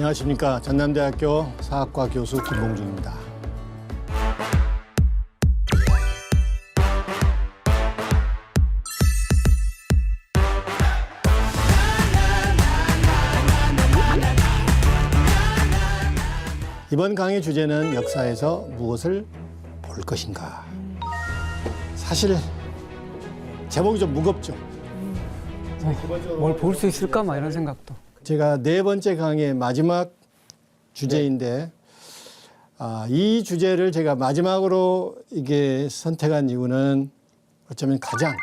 안녕하십니까. 전남대학교 사학과 교수 김봉준입니다. 이번 강의 주제는 역사에서 무엇을 볼 것인가. 사실 제목이 좀 무겁죠. 뭘 볼 수 있을까? 막 이런 생각도. 제가 네 번째 강의의 마지막 주제인데 이 주제를 제가 마지막으로 이게 선택한 이유는 어쩌면 가장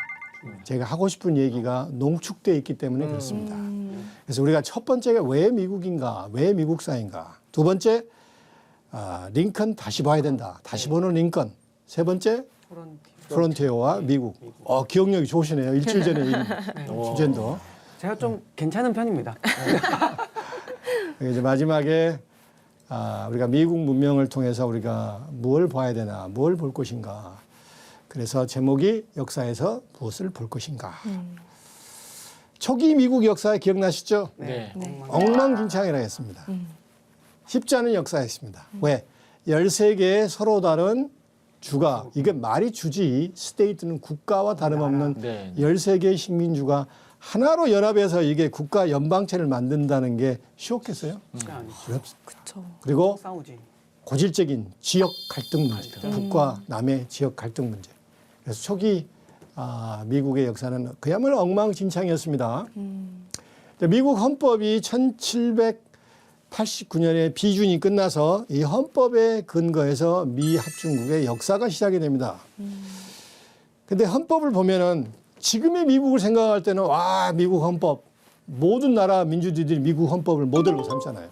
제가 하고 싶은 얘기가 농축되어 있기 때문에 그렇습니다. 그래서 우리가 첫 번째가 왜 미국인가, 왜 미국사인가. 두 번째, 링컨 다시 봐야 된다. 다시 보는 링컨. 세 번째, 프론티어와 미국. 기억력이 좋으시네요. 일주일 전에 주제도. 제가 좀 괜찮은 편입니다. 이제 마지막에 우리가 미국 문명을 통해서 우리가 뭘 봐야 되나, 뭘 볼 것인가. 그래서 제목이 역사에서 무엇을 볼 것인가. 초기 미국 역사 기억나시죠? 네. 엉망진창이라 했습니다. 쉽지 않은 역사였습니다. 왜? 13개의 서로 다른 주가, 이게 말이 주지, 스테이트는 국가와 다름없는 13개의 식민주가 하나로 연합해서 이게 국가 연방체를 만든다는 게 쉬웠겠어요? 그쵸. 그리고 싸우지. 고질적인 지역 갈등 문제, 북과 남의 지역 갈등 문제. 그래서 초기 미국의 역사는 그야말로 엉망진창이었습니다. 미국 헌법이 1789년에 비준이 끝나서 이 헌법에 근거해서 미 합중국의 역사가 시작이 됩니다. 근데 헌법을 보면은 지금의 미국을 생각할 때는 미국 헌법, 모든 나라 민주주의들이 미국 헌법을 모델로 삼잖아요.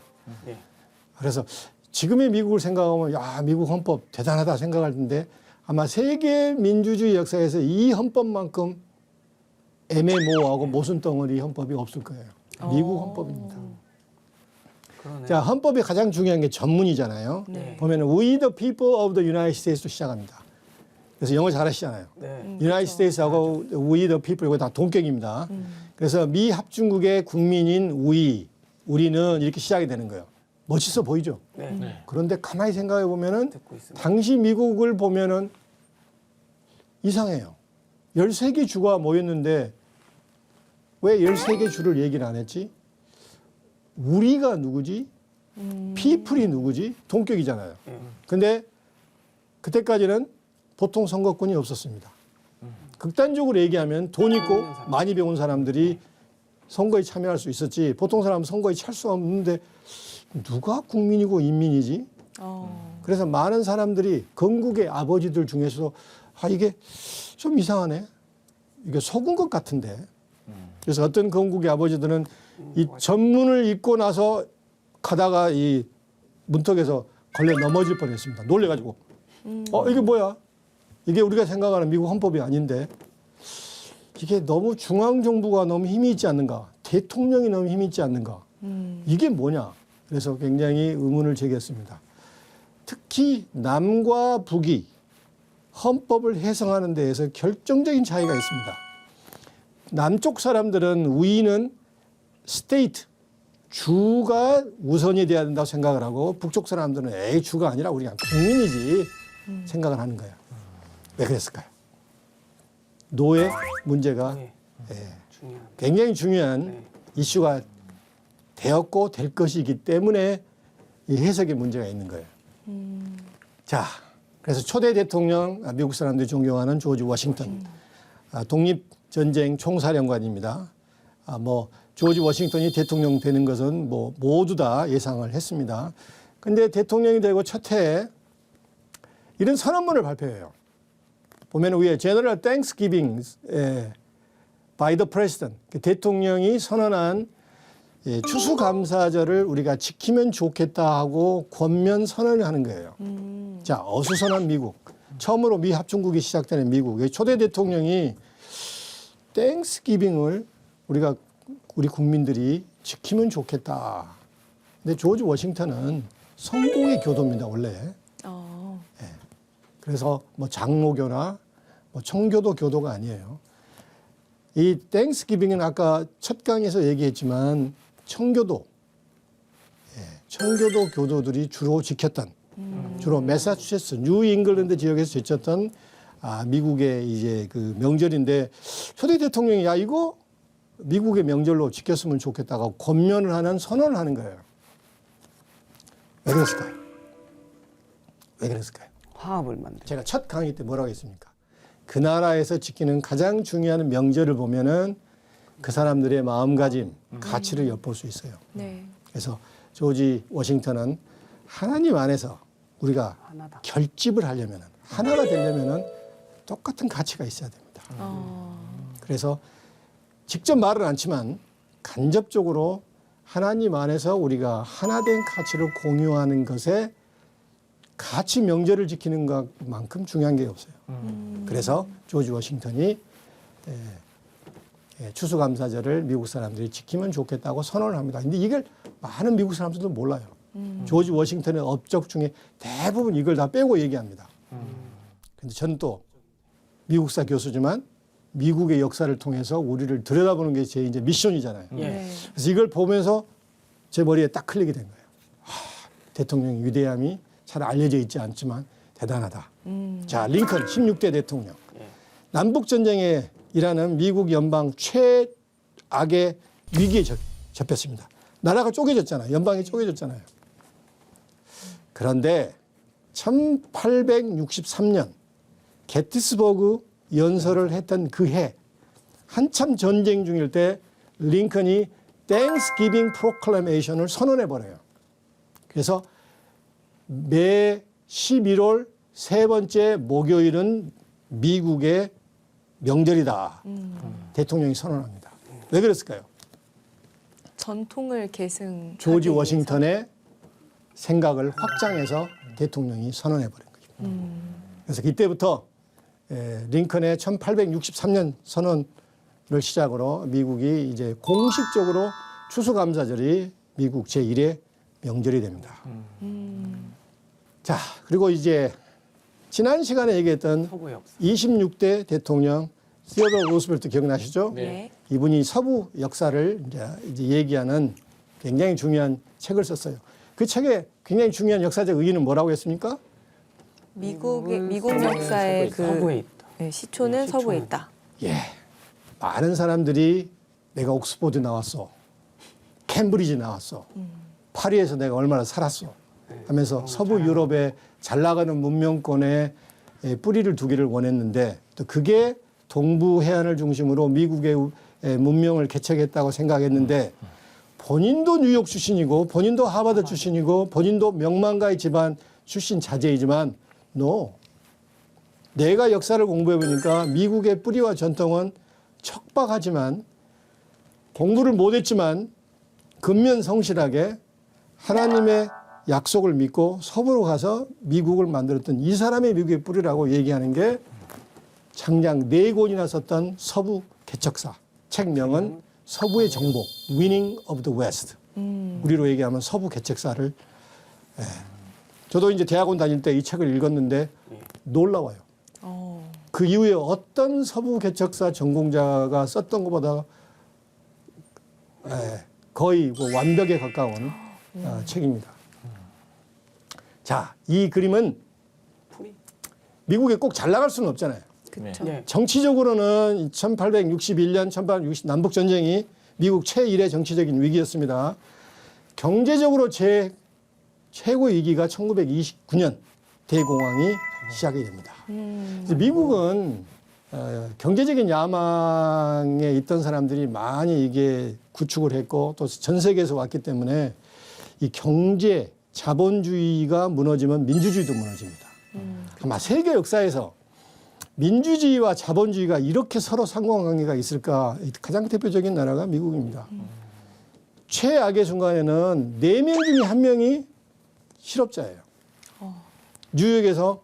그래서 지금의 미국을 생각하면 미국 헌법 대단하다 생각할 텐데 아마 세계 민주주의 역사에서 이 헌법만큼 애매모호하고 모순덩어리 헌법이 없을 거예요. 미국 헌법입니다. 그러네. 자, 헌법이 가장 중요한 게 전문이잖아요. 네. 보면은 We the people of the United States로 시작합니다. 그래서 영어 잘하시잖아요. 네. United States하고 We the people 이거 다 동격입니다. 그래서 미 합중국의 국민인 우리는 이렇게 시작이 되는 거예요. 멋있어 보이죠? 네. 그런데 가만히 생각해 보면은 듣고 있습니다. 당시 미국을 보면은 이상해요. 13개 주가 모였는데 왜 13개 주를 얘기를 안 했지? 우리가 누구지? 피플이 누구지? 동격이잖아요. 근데 그때까지는 보통 선거권이 없었습니다. 극단적으로 얘기하면 돈 있고 많이 배운 사람들이 선거에 참여할 수 있었지 보통 사람은 선거에 찰 수 없는데 누가 국민이고 인민이지? 그래서 많은 사람들이 건국의 아버지들 중에서 이게 좀 이상하네. 이게 속은 것 같은데. 그래서 어떤 건국의 아버지들은 이 전문을 읽고 나서 가다가 이 문턱에서 걸려 넘어질 뻔했습니다. 놀래가지고. 이게 뭐야? 이게 우리가 생각하는 미국 헌법이 아닌데 이게 너무 중앙정부가 너무 힘이 있지 않는가? 대통령이 너무 힘이 있지 않는가? 이게 뭐냐? 그래서 굉장히 의문을 제기했습니다. 특히 남과 북이 헌법을 해석하는 데에서 결정적인 차이가 있습니다. 남쪽 사람들은 우리는 스테이트, 주가 우선이 돼야 된다고 생각을 하고 북쪽 사람들은 주가 아니라 우리가 국민이지 생각을 하는 거예요. 왜 그랬을까요? 노예 문제가 굉장히 중요한 이슈가 되었고 될 것이기 때문에 이 해석의 문제가 있는 거예요. 자, 그래서 초대 대통령 미국 사람들이 존경하는 조지 워싱턴 독립전쟁 총사령관입니다. 조지 워싱턴이 대통령 되는 것은 모두 다 예상을 했습니다. 근데 대통령이 되고 첫 해에 이런 선언문을 발표해요. 보면 위에 General Thanksgiving by the President, 대통령이 선언한 추수감사절을 우리가 지키면 좋겠다 하고 권면 선언을 하는 거예요. 자, 어수선한 미국. 처음으로 미 합중국이 시작되는 미국. 초대 대통령이 땡스기빙을 우리 국민들이 지키면 좋겠다. 근데 조지 워싱턴은 성공의 교도입니다, 원래. 그래서 장로교나 청교도 교도가 아니에요. 이 땡스기빙은 아까 첫 강의에서 얘기했지만 청교도, 청교도 교도들이 주로 지켰던 주로 매사추세츠, 뉴 잉글랜드 지역에서 지켰던 미국의 이제 그 명절인데 초대 대통령이 야 이거 미국의 명절로 지켰으면 좋겠다고 권면을 하는 선언을 하는 거예요. 왜 그랬을까요? 왜 그랬을까요? 화합을 만들. 제가 첫 강의 때 뭐라고 했습니까? 그 나라에서 지키는 가장 중요한 명절을 보면은 그 사람들의 마음가짐, 가치를 엿볼 수 있어요. 네. 그래서 조지 워싱턴은 하나님 안에서 우리가 하나다. 결집을 하려면은 하나가 되려면은 똑같은 가치가 있어야 됩니다. 그래서 직접 말은 않지만 간접적으로 하나님 안에서 우리가 하나된 가치를 공유하는 것에 같이 명절을 지키는 것만큼 중요한 게 없어요. 그래서 조지 워싱턴이 추수감사절을 미국 사람들이 지키면 좋겠다고 선언을 합니다. 근데 이걸 많은 미국 사람들도 몰라요. 조지 워싱턴의 업적 중에 대부분 이걸 다 빼고 얘기합니다. 근데 저는 또 미국사 교수지만 미국의 역사를 통해서 우리를 들여다보는 게 제 이제 미션이잖아요. 네. 그래서 이걸 보면서 제 머리에 딱 클릭이 된 거예요. 대통령의 위대함이 잘 알려져 있지 않지만 대단하다. 자, 링컨 16대 대통령. 남북전쟁에 일하는 미국 연방 최악의 위기에 접혔습니다. 나라가 쪼개졌잖아요. 연방이 쪼개졌잖아요. 그런데 1863년 게티스버그 연설을 했던 그 해 한참 전쟁 중일 때 링컨이 땡스기빙 프로클레메이션을 선언해 버려요. 그래서 매 11월 세 번째 목요일은 미국의 명절이다. 대통령이 선언합니다. 왜 그랬을까요? 전통을 계승. 조지 워싱턴의 생각을 확장해서 대통령이 선언해 버린 거죠. 그래서 이때부터 링컨의 1863년 선언을 시작으로 미국이 이제 공식적으로 추수감사절이 미국 제1의 명절이 됩니다. 자, 그리고 이제 지난 시간에 얘기했던 서구 역사. 26대 대통령 시어더 루스벨트 기억나시죠? 네. 이분이 서부 역사를 이제 얘기하는 굉장히 중요한 책을 썼어요. 그 책에 굉장히 중요한 역사적 의의는 뭐라고 했습니까? 미국 역사의 서부에 그 있다. 네, 시초는 서부에 있다. 예. 많은 사람들이 내가 옥스포드 나왔어. 캠브리지 나왔어. 파리에서 내가 얼마나 살았어. 하면서 서부 유럽의 잘 나가는 문명권에 뿌리를 두기를 원했는데 또 그게 동부 해안을 중심으로 미국의 문명을 개척했다고 생각했는데 본인도 뉴욕 출신이고 본인도 하버드 출신이고 본인도 명망가의 집안 출신 자제이지만 내가 역사를 공부해 보니까 미국의 뿌리와 전통은 척박하지만 공부를 못했지만 근면성실하게 하나님의 약속을 믿고 서부로 가서 미국을 만들었던 이 사람의 미국의 뿌리라고 얘기하는 게 장장 4권이나 썼던 서부 개척사. 책명은 서부의 정복, Winning of the West. 우리로 얘기하면 서부 개척사를. 저도 이제 대학원 다닐 때 이 책을 읽었는데 놀라워요. 그 이후에 어떤 서부 개척사 전공자가 썼던 것보다 거의 완벽에 가까운 책입니다. 자, 이 그림은 미국에 꼭 잘 나갈 수는 없잖아요. 그렇죠. 네. 정치적으로는 1861년 1860 남북 전쟁이 미국 제1의 정치적인 위기였습니다. 경제적으로 최고의 위기가 1929년 대공황이 시작이 됩니다. 미국은 경제적인 야망에 있던 사람들이 많이 이게 구축을 했고 또 전 세계에서 왔기 때문에 이 경제 자본주의가 무너지면 민주주의도 무너집니다. 아마 세계 역사에서 민주주의와 자본주의가 이렇게 서로 상호관계가 있을까 가장 대표적인 나라가 미국입니다. 최악의 순간에는 4명 중에 1명이 실업자예요. 뉴욕에서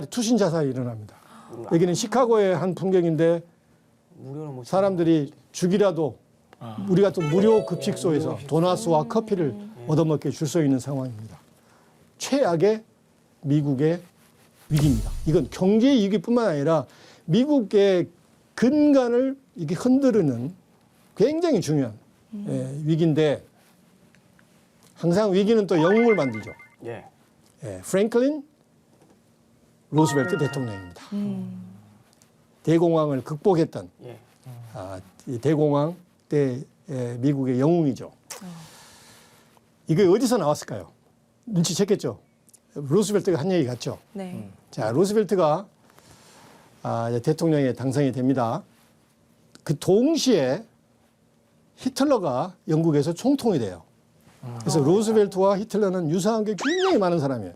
투신 자살이 일어납니다. 여기는 시카고의 한 풍경인데 사람들이 죽이라도 우리가 또 무료 급식소에서 도나스와 커피를 얻어먹게 줄 서 있는 상황입니다. 최악의 미국의 위기입니다. 이건 경제 위기뿐만 아니라 미국의 근간을 이렇게 흔드는 굉장히 중요한 위기인데 항상 위기는 또 영웅을 만들죠. 예. 예, 프랭클린 루스벨트 대통령입니다. 대공황을 극복했던 예. 이 대공황 때 미국의 영웅이죠. 이게 어디서 나왔을까요? 눈치챘겠죠. 루스벨트가 한 얘기 같죠. 네. 자, 루스벨트가 대통령에 당선이 됩니다. 그 동시에 히틀러가 영국에서 총통이 돼요. 그래서 루스벨트와 히틀러는 유사한 게 굉장히 많은 사람이에요.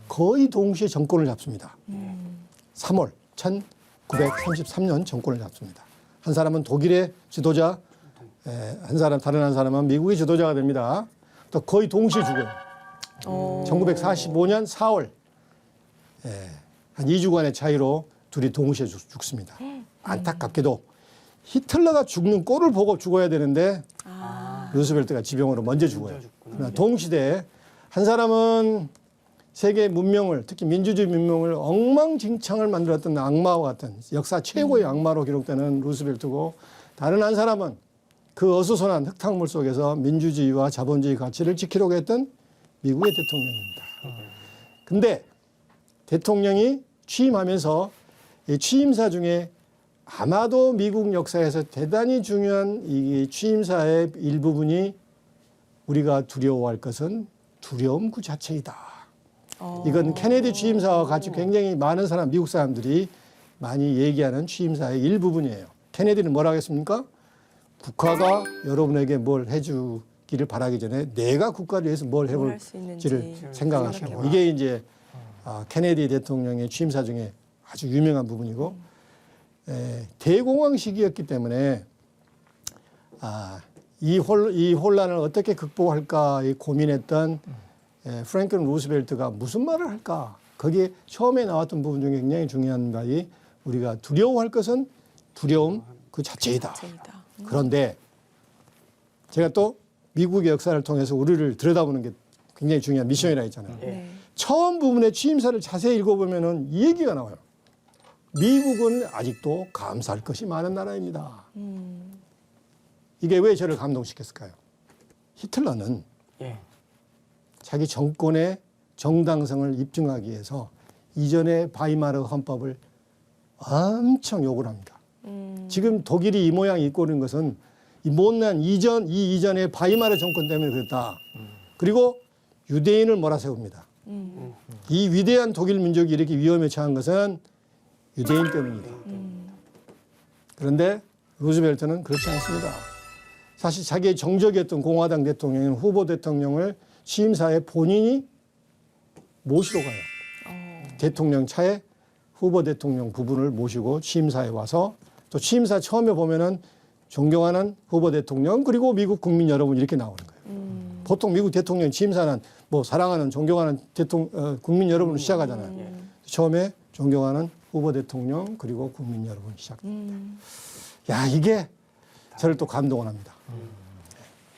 거의 동시에 정권을 잡습니다. 3월 1933년 정권을 잡습니다. 한 사람은 독일의 지도자, 다른 한 사람은 미국의 지도자가 됩니다. 또 거의 동시에 죽어요. 1945년 4월 한 2주간의 차이로 둘이 동시에 죽습니다. 안타깝게도 히틀러가 죽는 꼴을 보고 죽어야 되는데 루스벨트가 지병으로 먼저 죽어요. 그러나 동시대에 한 사람은 세계 문명을, 특히 민주주의 문명을 엉망진창을 만들었던 악마와 같은 역사 최고의 악마로 기록되는 루스벨트고, 다른 한 사람은 그 어수선한 흙탕물 속에서 민주주의와 자본주의 가치를 지키려고 했던 미국의 대통령입니다. 근데 대통령이 취임하면서 이 취임사 중에 아마도 미국 역사에서 대단히 중요한 이 취임사의 일부분이 우리가 두려워할 것은 두려움 그 자체이다. 이건 케네디 취임사와 같이 굉장히 많은 미국 사람들이 많이 얘기하는 취임사의 일부분이에요. 케네디는 뭐라고 했습니까? 국가가 여러분에게 뭘 해주기를 바라기 전에 내가 국가를 위해서 뭘 해볼지를 생각하시고, 이게 이제 케네디 대통령의 취임사 중에 아주 유명한 부분이고, 대공황 시기였기 때문에 이 혼란을 어떻게 극복할까 고민했던 프랭클린 루스벨트가 무슨 말을 할까? 거기에 처음에 나왔던 부분 중에 굉장히 중요한 바이 우리가 두려워할 것은 두려움 그 자체이다. 그런데 제가 또 미국의 역사를 통해서 우리를 들여다보는 게 굉장히 중요한 미션이라 했잖아요. 처음 부분의 취임사를 자세히 읽어보면 이 얘기가 나와요. 미국은 아직도 감사할 것이 많은 나라입니다. 이게 왜 저를 감동시켰을까요? 히틀러는 자기 정권의 정당성을 입증하기 위해서 이전의 바이마르 헌법을 엄청 욕을 합니다. 지금 독일이 이 모양 입고 있는 것은 이 못난 이전의 바이마르 정권 때문에 그랬다. 그리고 유대인을 몰아세웁니다. 이 위대한 독일 민족이 이렇게 위험에 처한 것은 유대인 때문이다. 그런데 루스벨트는 그렇지 않습니다. 사실 자기의 정적이었던 공화당 대통령인 후보 대통령을 취임사에 본인이 모시러 가요. 대통령 차에 후보 대통령 부부를 모시고 취임사에 와서, 또 취임사 처음에 보면은 존경하는 후보 대통령 그리고 미국 국민 여러분 이렇게 나오는 거예요. 보통 미국 대통령 취임사는 뭐 사랑하는 존경하는 국민 여러분을 시작하잖아요. 처음에 존경하는 후보 대통령 그리고 국민 여러분 시작합니다. 야, 이게 저를 또 감동을 합니다.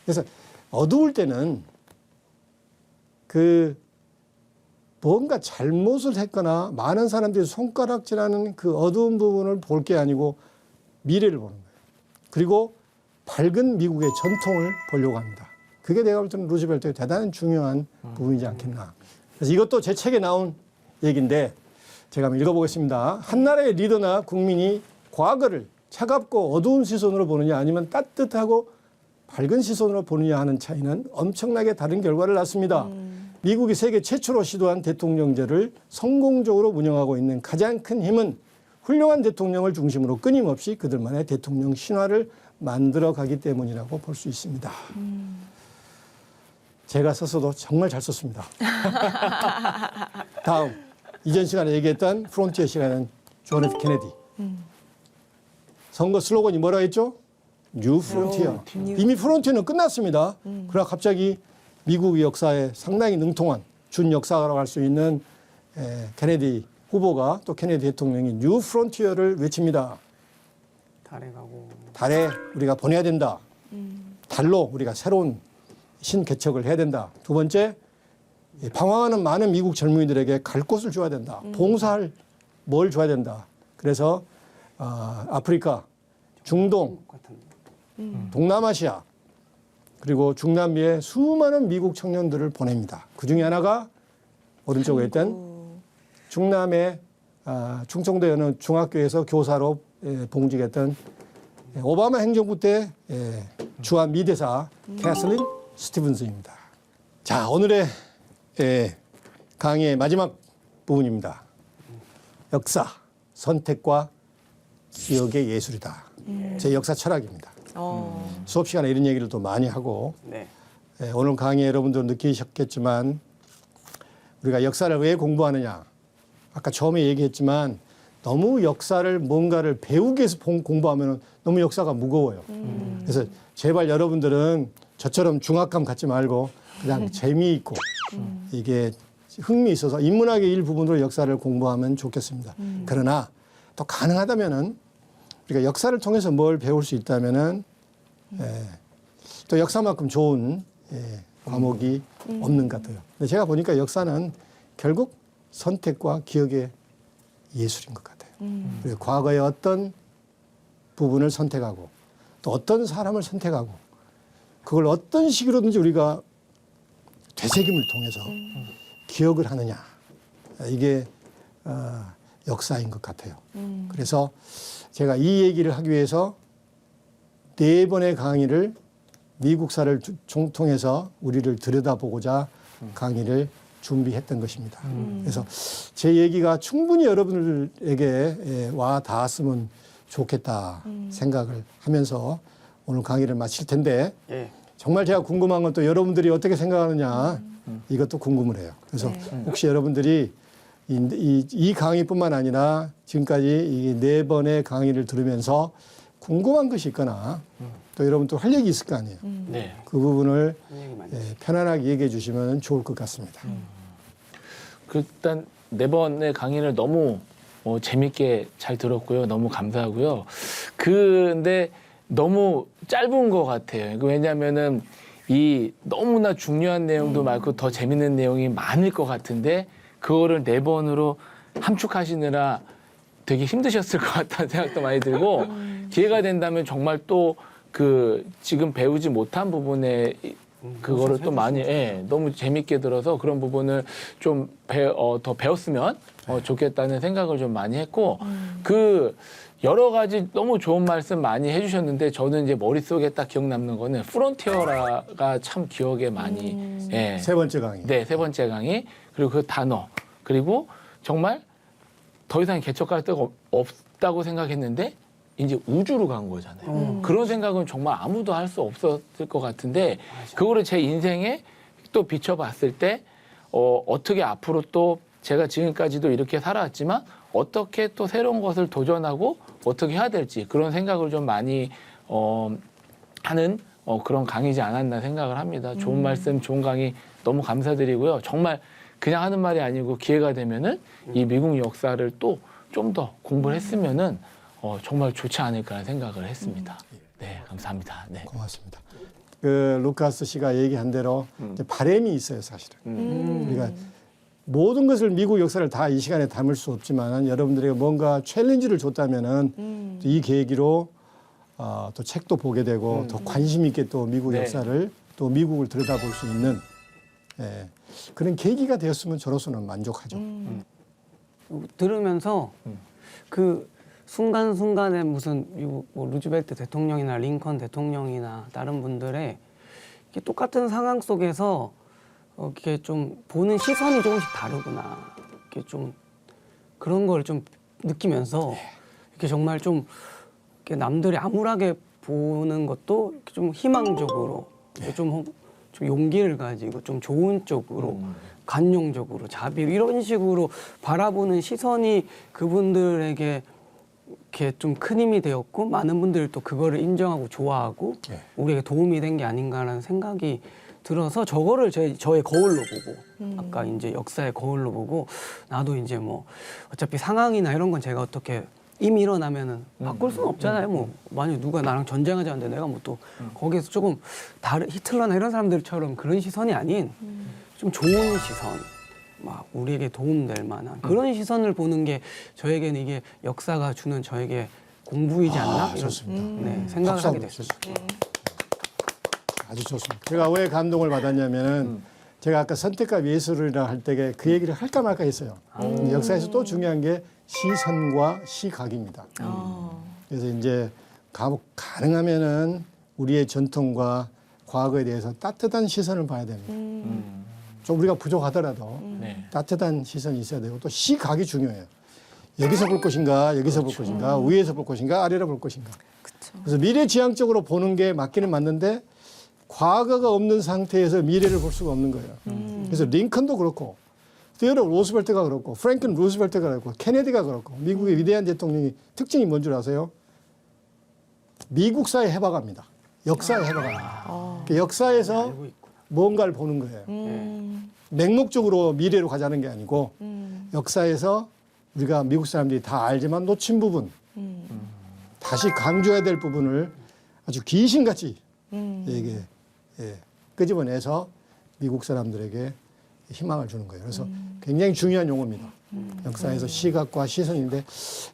그래서 어두울 때는 뭔가 잘못을 했거나 많은 사람들이 손가락질하는 그 어두운 부분을 볼 게 아니고 미래를 보는 거예요. 그리고 밝은 미국의 전통을 보려고 합니다. 그게 내가 볼 때는 루스벨트의 대단히 중요한 부분이지 않겠나. 그래서 이것도 제 책에 나온 얘기인데 제가 한번 읽어보겠습니다. 한 나라의 리더나 국민이 과거를 차갑고 어두운 시선으로 보느냐 아니면 따뜻하고 밝은 시선으로 보느냐 하는 차이는 엄청나게 다른 결과를 낳습니다. 미국이 세계 최초로 시도한 대통령제를 성공적으로 운영하고 있는 가장 큰 힘은 훌륭한 대통령을 중심으로 끊임없이 그들만의 대통령 신화를 만들어가기 때문이라고 볼 수 있습니다. 제가 썼어도 정말 잘 썼습니다. 다음, 이전 시간에 얘기했던 프론티어 시간은 존 F 케네디. 선거 슬로건이 뭐라 했죠? 뉴 프론티어. 이미 프론티어는 끝났습니다. 그러나 갑자기 미국 역사에 상당히 능통한 준 역사가라고 할 수 있는 케네디 후보가, 또 케네디 대통령이 뉴 프론티어를 외칩니다. 달에 우리가 보내야 된다. 달로 우리가 새로운 신개척을 해야 된다. 두 번째, 방황하는 많은 미국 젊은이들에게 갈 곳을 줘야 된다. 봉사할 뭘 줘야 된다. 그래서 아프리카, 중동, 동남아시아, 그리고 중남미에 수많은 미국 청년들을 보냅니다. 그 중에 하나가 오른쪽에 있던 중남의 충청도의 어느 중학교에서 교사로 봉직했던 오바마 행정부 때 주한 미대사 캐슬린 스티븐스입니다. 자, 오늘의 강의의 마지막 부분입니다. 역사, 선택과 기억의 예술이다. 제 역사 철학입니다. 수업 시간에 이런 얘기를 또 많이 하고 네. 오늘 강의 여러분도 느끼셨겠지만 우리가 역사를 왜 공부하느냐. 아까 처음에 얘기했지만 너무 역사를 뭔가를 배우기 위해서 공부하면 너무 역사가 무거워요. 그래서 제발 여러분들은 저처럼 중압감 갖지 말고 그냥 재미있고 이게 흥미있어서 인문학의 일부분으로 역사를 공부하면 좋겠습니다. 그러나 또 가능하다면은 우리가 역사를 통해서 뭘 배울 수 있다면은 또 역사만큼 좋은 과목이 없는 것 같아요. 근데 제가 보니까 역사는 결국 선택과 기억의 예술인 것 같아요. 그리고 과거의 어떤 부분을 선택하고 또 어떤 사람을 선택하고 그걸 어떤 식으로든지 우리가 되새김을 통해서 기억을 하느냐. 이게 역사인 것 같아요. 그래서 제가 이 얘기를 하기 위해서 4번의 강의를 미국사를 통해서 우리를 들여다보고자 강의를 준비했던 것입니다. 그래서 제 얘기가 충분히 여러분들에게 와 닿았으면 좋겠다 생각을 하면서 오늘 강의를 마칠 텐데 예. 정말 제가 궁금한 건 또 여러분들이 어떻게 생각하느냐 이것도 궁금을 해요. 그래서 혹시 여러분들이 이 강의뿐만 아니라 지금까지 이 4번의 강의를 들으면서 궁금한 것이 있거나 또 여러분 또 할 얘기 있을 거 아니에요. 네. 그 부분을 얘기 많이 편안하게 얘기해 주시면 좋을 것 같습니다. 일단 4번의 강의를 너무 재밌게 잘 들었고요. 너무 감사하고요. 근데 너무 짧은 것 같아요. 왜냐하면은 이 너무나 중요한 내용도 많고 더 재밌는 내용이 많을 것 같은데 그거를 4번으로 함축하시느라 되게 힘드셨을 것 같다는 생각도 많이 들고 기회가 된다면 정말 또 그 지금 배우지 못한 부분에 그거를 또 많이 너무 재밌게 들어서 그런 부분을 좀 더 배웠으면 좋겠다는 생각을 좀 많이 했고 그 여러 가지 너무 좋은 말씀 많이 해주셨는데 저는 이제 머릿속에 딱 기억 남는 거는 프론티어라가 참 기억에 많이 세 번째 강의. 네, 3번째 강의 그리고 그 단어 그리고 정말 더 이상 개척할 데가 없다고 생각했는데 이제 우주로 간 거잖아요. 그런 생각은 정말 아무도 할 수 없었을 것 같은데 그거를 제 인생에 또 비춰봤을 때 어떻게 앞으로 또 제가 지금까지도 이렇게 살아왔지만 어떻게 또 새로운 것을 도전하고 어떻게 해야 될지 그런 생각을 좀 많이 하는 그런 강의지 않았나 생각을 합니다. 좋은 말씀, 좋은 강의 너무 감사드리고요. 정말 그냥 하는 말이 아니고 기회가 되면은 이 미국 역사를 또 좀 더 공부를 했으면은 정말 좋지 않을까 생각을 했습니다. 네, 감사합니다. 네. 고맙습니다. 그 루카스 씨가 얘기한 대로 이제 바람이 있어요, 사실은. 우리가 모든 것을 미국 역사를 다 이 시간에 담을 수 없지만 여러분들에게 뭔가 챌린지를 줬다면은 이 계기로 또 책도 보게 되고 더 관심 있게 또 미국 네. 역사를 또 미국을 들여다볼 수 있는 그런 계기가 되었으면 저로서는 만족하죠. 들으면서 그 순간순간에 무슨 미국 뭐 루즈벨트 대통령이나 링컨 대통령이나 다른 분들의 이게 똑같은 상황 속에서 이렇게 좀 보는 시선이 조금씩 다르구나. 이렇게 좀 그런 걸 좀 느끼면서 이렇게 정말 좀 이렇게 남들이 암울하게 보는 것도 이렇게 좀 희망적으로 좀 용기를 가지고 좀 좋은 쪽으로 관용적으로 자비로 이런 식으로 바라보는 시선이 그분들에게 이렇게 좀 큰 힘이 되었고 많은 분들이 또 그거를 인정하고 좋아하고 우리에게 도움이 된 게 아닌가라는 생각이 들어서 저거를 저의 거울로 보고 아까 이제 역사의 거울로 보고 나도 이제 뭐 어차피 상황이나 이런 건 제가 어떻게 이미 일어나면은 바꿀 수는 없잖아요. 뭐 만약 누가 나랑 전쟁하지 않는데 내가 뭐 또 거기에서 조금 다른 히틀러나 이런 사람들처럼 그런 시선이 아닌 좀 좋은 시선, 막 우리에게 도움될 만한 그런 시선을 보는 게 저에게는 이게 역사가 주는 저에게 공부이지 않나 이런 좋습니다. 생각을 하게 됐습니다. 아주 좋습니다. 제가 왜 감동을 받았냐면은 제가 아까 선택과 예술이라 할 때 그 얘기를 할까 말까 했어요. 역사에서 또 중요한 게 시선과 시각입니다. 그래서 이제 가능하면은 우리의 전통과 과거에 대해서 따뜻한 시선을 봐야 됩니다. 좀 우리가 부족하더라도 네. 따뜻한 시선이 있어야 되고 또 시각이 중요해요. 여기서 볼 것인가, 여기서 볼 것인가, 위에서 볼 것인가, 아래로 볼 것인가. 그래서 미래지향적으로 보는 게 맞기는 맞는데 과거가 없는 상태에서 미래를 볼 수가 없는 거예요. 그래서 링컨도 그렇고 테오도어 로스벨트가 그렇고 프랭클린 루스벨트가 그렇고 케네디가 그렇고 미국의 위대한 대통령이 특징이 뭔 줄 아세요? 미국사에 해박합니다. 역사에 해박합니다. 그러니까 역사에서 뭔가를 보는 거예요. 맹목적으로 미래로 가자는 게 아니고 역사에서 우리가 미국 사람들이 다 알지만 놓친 부분, 다시 강조해야 될 부분을 아주 귀신같이 이게 끄집어내서 미국 사람들에게 희망을 주는 거예요. 그래서 굉장히 중요한 용어입니다. 역사에서 시각과 시선인데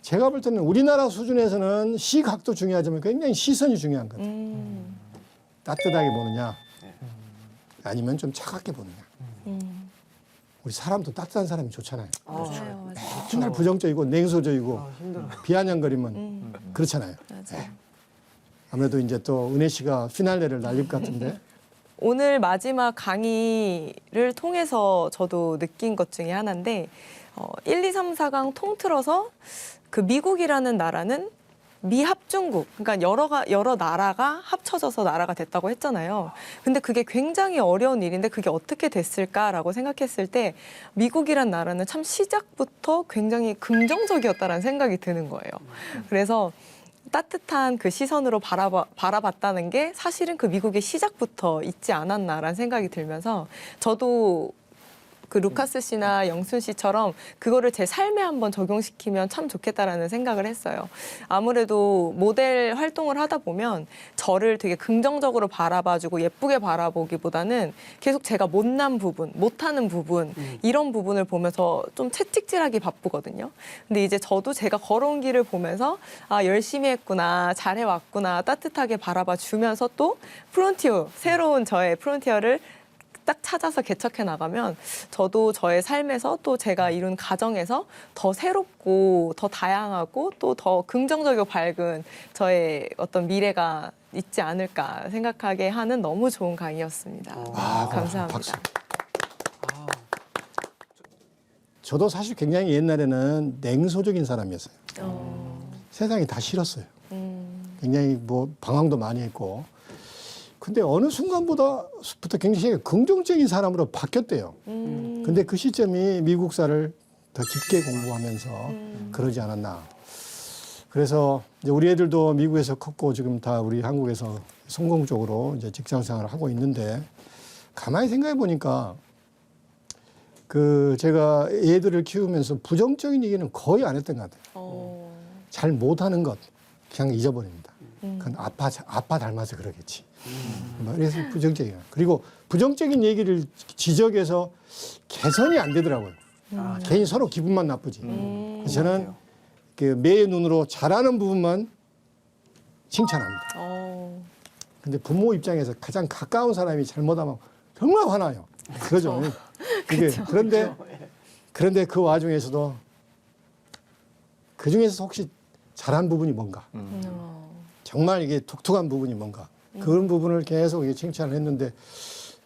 제가 볼 때는 우리나라 수준에서는 시각도 중요하지만 굉장히 시선이 중요한 것 같아요. 따뜻하게 보느냐 아니면 좀 차갑게 보느냐. 우리 사람도 따뜻한 사람이 좋잖아요. 맞아요. 맨날 부정적이고 냉소적이고 힘들어. 비아냥거리면 그렇잖아요. 네. 아무래도 이제 또 은혜 씨가 피날레를 날릴 것 같은데. 오늘 마지막 강의를 통해서 저도 느낀 것 중에 하나인데 1, 2, 3, 4강 통틀어서 그 미국이라는 나라는 미합중국, 그러니까 여러 나라가 합쳐져서 나라가 됐다고 했잖아요. 근데 그게 굉장히 어려운 일인데 그게 어떻게 됐을까라고 생각했을 때 미국이란 나라는 참 시작부터 굉장히 긍정적이었다라는 생각이 드는 거예요. 그래서 따뜻한 그 시선으로 바라봤다는 게 사실은 그 미국의 시작부터 있지 않았나라는 생각이 들면서 저도 그 루카스 씨나 영순 씨처럼 그거를 제 삶에 한번 적용시키면 참 좋겠다라는 생각을 했어요. 아무래도 모델 활동을 하다 보면 저를 되게 긍정적으로 바라봐주고 예쁘게 바라보기보다는 계속 제가 못난 부분, 못하는 부분 이런 부분을 보면서 좀 채찍질하기 바쁘거든요. 근데 이제 저도 제가 걸어온 길을 보면서 아 열심히 했구나, 잘해왔구나 따뜻하게 바라봐 주면서 또 프론티어, 새로운 저의 프론티어를 딱 찾아서 개척해 나가면 저도 저의 삶에서 또 제가 이룬 가정에서 더 새롭고 더 다양하고 또 더 긍정적이고 밝은 저의 어떤 미래가 있지 않을까 생각하게 하는 너무 좋은 강의였습니다. 감사합니다. 박수. 저도 사실 굉장히 옛날에는 냉소적인 사람이었어요. 세상이 다 싫었어요. 굉장히 뭐 방황도 많이 했고. 근데 어느 순간부터 굉장히 긍정적인 사람으로 바뀌었대요. 근데 그 시점이 미국사를 더 깊게 공부하면서 그러지 않았나. 그래서 이제 우리 애들도 미국에서 컸고 지금 다 우리 한국에서 성공적으로 이제 직장 생활을 하고 있는데 가만히 생각해 보니까 그 제가 애들을 키우면서 부정적인 얘기는 거의 안 했던 것 같아요. 잘 못하는 것 그냥 잊어버립니다. 그건 아빠 닮아서 그러겠지. 그래서 부정적이야. 그리고 부정적인 얘기를 지적해서 개선이 안 되더라고요. 괜히 서로 기분만 나쁘지. 그래서 저는 그 매의 눈으로 잘하는 부분만 칭찬합니다. 근데 부모 입장에서 가장 가까운 사람이 잘못하면 정말 화나요. 그러죠. 그런데 그 와중에서도 그 중에서 혹시 잘한 부분이 뭔가? 정말 이게 독특한 부분이 뭔가? 그런 부분을 계속 칭찬을 했는데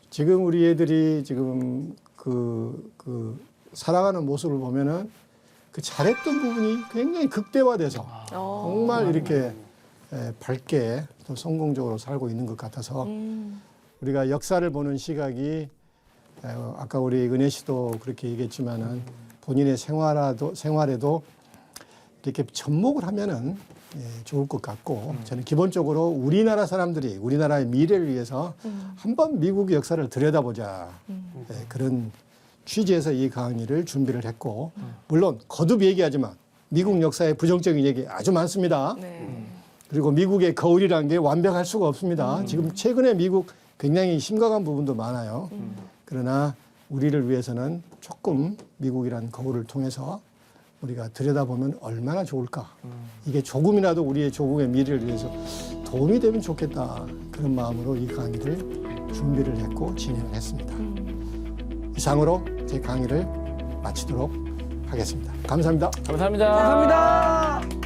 지금 우리 애들이 지금 그 살아가는 모습을 보면은 그 잘했던 부분이 굉장히 극대화돼서 정말 이렇게 밝게 또 성공적으로 살고 있는 것 같아서 우리가 역사를 보는 시각이 아까 우리 은혜 씨도 그렇게 얘기했지만은 본인의 생활에도 이렇게 접목을 하면은 좋을 것 같고 저는 기본적으로 우리나라 사람들이 우리나라의 미래를 위해서 한번 미국 역사를 들여다보자 그런 취지에서 이 강의를 준비를 했고 물론 거듭 얘기하지만 미국 역사의 부정적인 얘기 아주 많습니다. 그리고 미국의 거울이라는 게 완벽할 수가 없습니다. 지금 최근에 미국 굉장히 심각한 부분도 많아요. 그러나 우리를 위해서는 조금 미국이라는 거울을 통해서 우리가 들여다보면 얼마나 좋을까. 이게 조금이라도 우리의 조국의 미래를 위해서 도움이 되면 좋겠다. 그런 마음으로 이 강의를 준비를 했고 진행을 했습니다. 이상으로 제 강의를 마치도록 하겠습니다. 감사합니다. 감사합니다. 감사합니다.